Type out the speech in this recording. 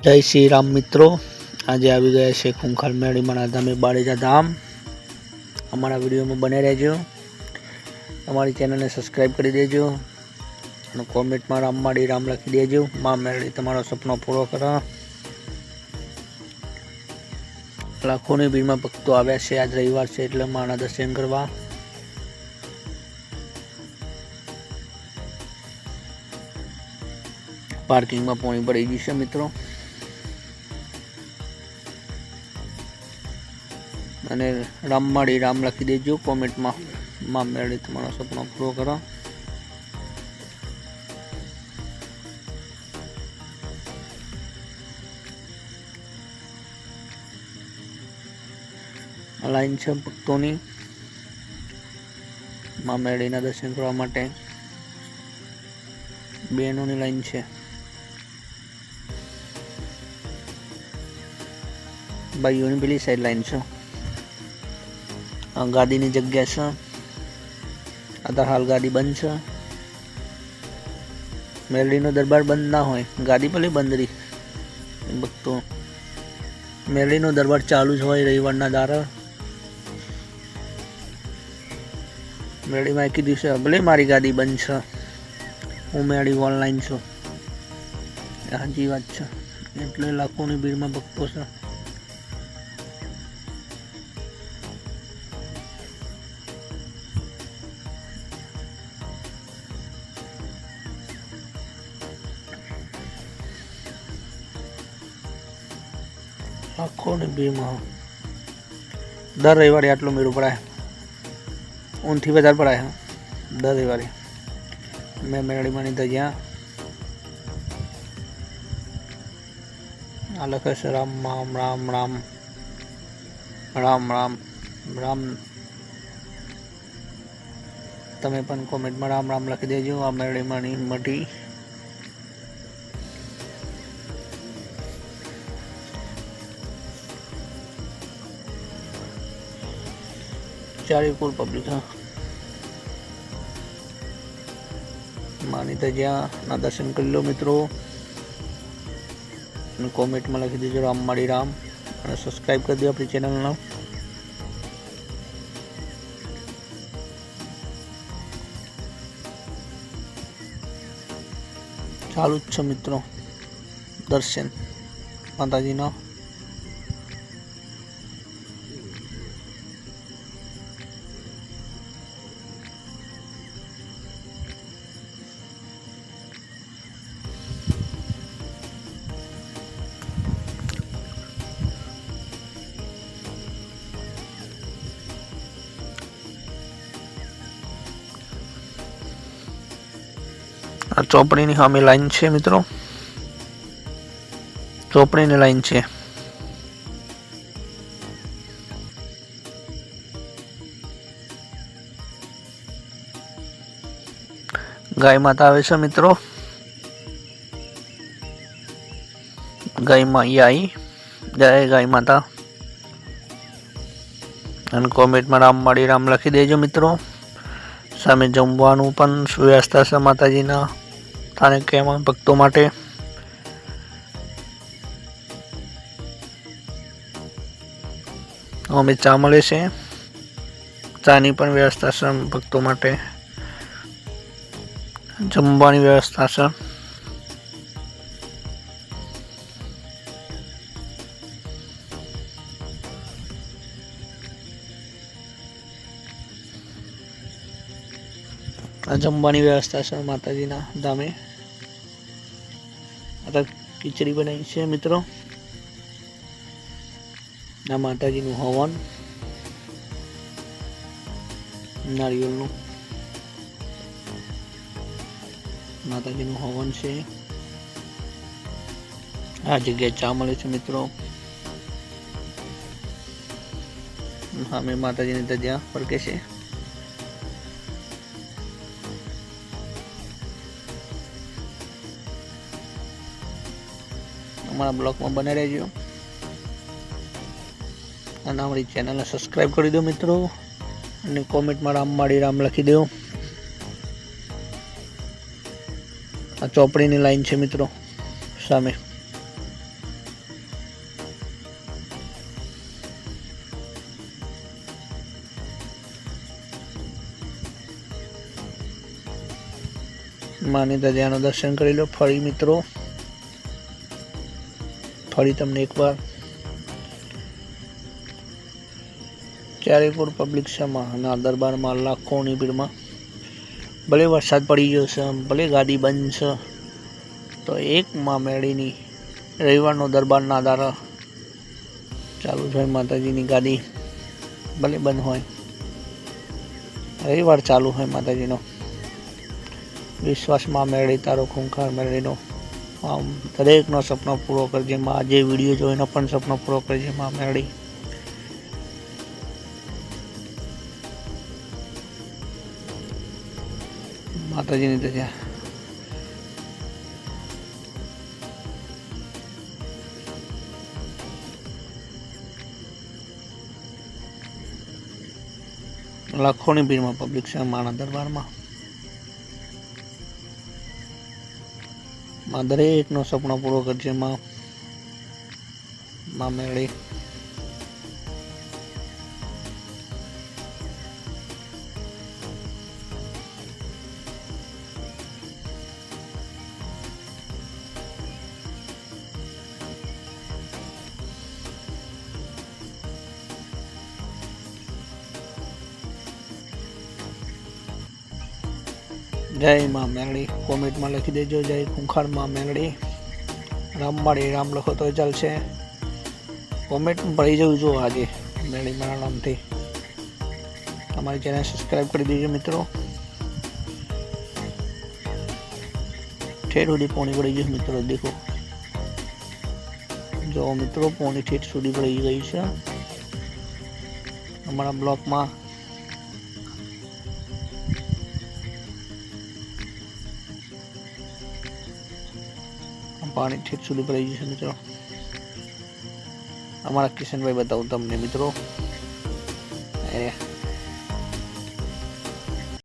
जय श्री राम मित्रों, आज આવી ગયા છે ખૂંખાર મેળીમાં ધામે બાળેજા ધામ। અમારા વિડીયોમાં બને રહેજો, અમારી ચેનલને સબસ્ક્રાઇબ કરી દેજો અને કોમેન્ટમાં રામ માડી રામ લખી દેજો। માં મેળી તમારો સપનો પૂરો કરે। લાખોની ભીડમાં ભક્તો આવ્યા છે। આજ રવિવાર છે એટલે માના દર્શન કરવા। પાર્કિંગમાં પાણી પડી ગયું છે મિત્રો, અને રામ માડી રામ લખી દેજો કોમેન્ટમાં। માં મેળી તમારો સપનો પૂરો કરો। લાઈન છે ભક્તોની માં મેળીના દર્શન કરવા માટે। બહેનોની લાઈન છે, ભાઈઓની પેલી સાઈડ લાઈન છે। ગાડીની જગ્યા છે, અત્યારે હાલ ગાડી બંધ છે। મેરડીનો દરબાર બંધ ના હોય, ગાડી પેલી બંધ રહી ભક્તો। મેરડીનો દરબાર ચાલુ જ હોય રવિવારના દારા। મેરડીમાં કીધું છે ભલે મારી ગાડી બંધ છે, હું મેરડી ઓનલાઈન છું, સાચી વાત છે। એટલે લાખોની ભીડમાં ભક્તો છે। લાખોની ભીડમાં દર રવિવારે આટલું મેળું પડાય, ઊનથી વધારે પડાય દર રવિવારે। મેં મેળીમાં નહીં તો જ્યાં આ લખે છે રામ રામ રામ રામ રામ રામ રામ। તમે પણ કોમેન્ટમાં રામ રામ લખી દેજો। આ મેળીમાં ની મટી ચારે ફૂલ પબ્લિક હા। માની તો જ્યાં ના દર્શન કરી લો મિત્રો, અને કોમેન્ટમાં લખી દેજો રામ માડી રામ, અને સબસ્ક્રાઈબ કરી દો આપણી ચેનલને। ચાલુ જ છે મિત્રો દર્શન માતાજીના। આ ચોપડીની સામે લાઈન છે મિત્રો, ચોપડીની લાઈન છે। ગાય માતા આવે છે મિત્રો, ગાય માં આઈ જય ગાય માતા, અને કોમેન્ટમાં રામ માડી રામ લખી દેજો મિત્રો। સામે જમવાનું પણ વ્યવસ્થા છે માતાજીના સ્થાનિક કહેવા ભક્તો માટે। અમે ચા મળે છે, ચાની પણ વ્યવસ્થા છે ભક્તો માટે, જમવાની વ્યવસ્થા છે। આ જમવાની વ્યવસ્થા છે માતાજીના ધામે। ખીચડી બનાવી છે મિત્રો, આ માતાજીનું હવન નારિયેળનું, માતાજીનું હવન છે। આ જગ્યાએ ચા મળે છે મિત્રો। સામે માતાજીની ધજા ફરકે છે। અમારા બ્લોગમાં બને રહેજો, અને અમારી ચેનલને સબસ્ક્રાઈબ કરી દો મિત્રો, અને કોમેન્ટમાં રામ માડી રામ લખી દો। આ ચોપડીની લાઈન છે મિત્રો સામે। માની ધજાનું દર્શન કરી લો ફરી મિત્રો। ફરી તમને એકવાર ચારેકોર પબ્લિક છે માના દરબારમાં લાખોની ભીડમાં। ભલે વરસાદ પડી ગયો છે, ભલે ગાડી બંધ છે, તો એક માં મેળીની રવિવારનો દરબારના આધારે ચાલુ જ હોય। માતાજીની ગાડી ભલે બંધ હોય, રવિવાર ચાલુ હોય માતાજીનો। વિશ્વાસમાં મેળી તારો ખૂંખાર મેળીનો આમ દરેકનો સપનો પૂરો કરજે માં। જે વિડીયો જોઈને પણ સપનો પૂરો કરજે માં મેળી। માતાજીની ધજા લાખોની ભીડમાં પબ્લિક છે માના દરબારમાં। માં દરેકનો સપનો પૂરો કરજે માં મેળી। જય માં મેલડી કોમેન્ટમાં લખી દેજો, જય ખૂંખાર માં મેલડી। રામવાડી રામ લખો તો ચાલશે, કોમેન્ટ ભરી જવું જો આજે મેળી મારા નામથી। અમારી ચેનલ સબસ્ક્રાઈબ કરી દેજો મિત્રો। ઠેઠ સુધી પોણી પડી ગઈ મિત્રો, દેખો જો મિત્રો પોણી ઠેઠ સુધી પડી ગઈ છે અમારા બ્લોકમાં। પાણી ઠેઠ સુધી ભરાઈ ગયું છે મિત્રો। અમારા કિશનભાઈ બતાવું તમને મિત્રો,